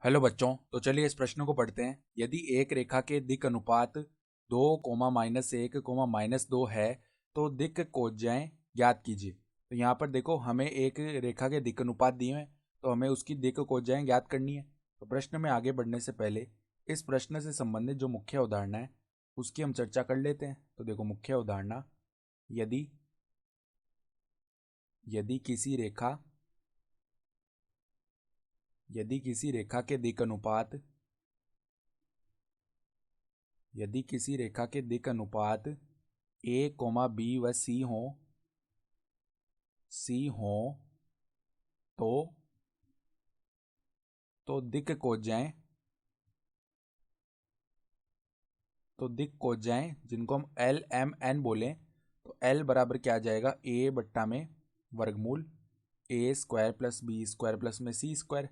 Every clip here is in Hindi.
हेलो बच्चों, तो चलिए इस प्रश्न को पढ़ते हैं। यदि एक रेखा के दिक् अनुपात 2, -1, -2 है तो दिक् कोज्याएं ज्ञात कीजिए। तो यहाँ पर देखो, हमें एक रेखा के दिक् अनुपात दिए हैं तो हमें उसकी दिक् कोज्याएं ज्ञात करनी है। तो प्रश्न में आगे बढ़ने से पहले इस प्रश्न से संबंधित जो मुख्य उदाहरण है उसकी हम चर्चा कर लेते हैं। तो देखो, मुख्य उदाहरण, यदि यदि किसी रेखा यदि किसी रेखा के दिक् अनुपात यदि किसी रेखा के दिक् अनुपात ए, बी व सी हो तो तो दिक् कोज्याएं जिनको हम एल एम एन बोले, तो एल बराबर क्या आ जाएगा, ए बट्टा में वर्गमूल a square plus b square plus में सी स्क्वायर।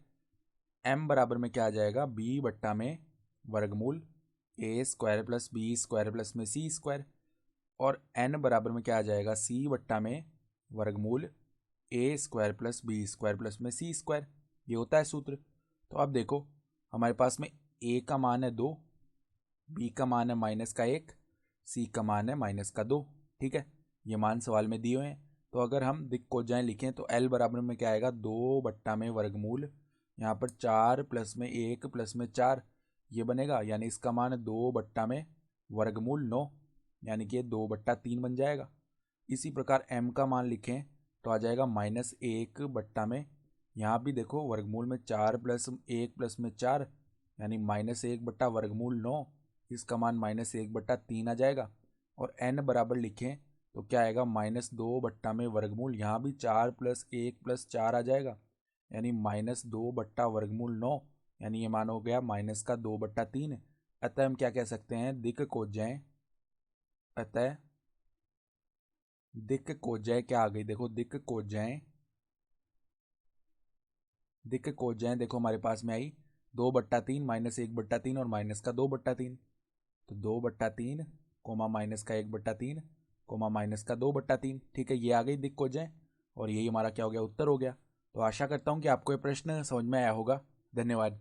एम बराबर में क्या आ जाएगा, बी बट्टा में वर्गमूल a square plus b square plus में सी स्क्वायर। और एन बराबर में क्या आ जाएगा, सी बट्टा में वर्गमूल a square plus b square plus में सी स्क्वायर। ये होता है सूत्र। तो अब देखो, हमारे पास में ए का मान है 2, बी का मान है -1, सी का मान है -2। ठीक है, ये मान सवाल में दिए हुए हैं। तो अगर हम दिक् कोज्याएं लिखें तो एल बराबर में क्या आएगा, 2 बट्टा में वर्गमूल, यहाँ पर 4 प्लस में 1 प्लस में 4, ये बनेगा। यानी इसका मान है 2 बट्टा में वर्गमूल 9, यानी कि 2 बट्टा 3 बन जाएगा। इसी प्रकार एम का मान लिखें तो आ जाएगा -1 बट्टा में, यहाँ भी देखो वर्गमूल में 4 प्लस 1 प्लस में 4, यानी -1 बट्टा वर्गमूल 9, इसका मान -1 बट्टा 3 आ जाएगा। और एन बराबर लिखें तो क्या आएगा, -2 बट्टा में वर्गमूल, यहाँ भी 4 प्लस 1 प्लस 4 आ जाएगा, यानी -2 बट्टा वर्गमूल 9, यानी ये मान हो गया -2 बट्टा 3। अतः हम क्या कह सकते हैं, अतः दिक् कोज्याएं क्या आ गई, देखो दिक् कोज्याएं देखो हमारे पास में आई 2/3, -1/3 और -2/3। तो 2/3, -1/3, -2/3। ठीक है, ये आ गई दिक् कोज्याएं और यही हमारा क्या हो गया, उत्तर हो गया। तो आशा करता हूँ कि आपको ये प्रश्न समझ में आया होगा। धन्यवाद।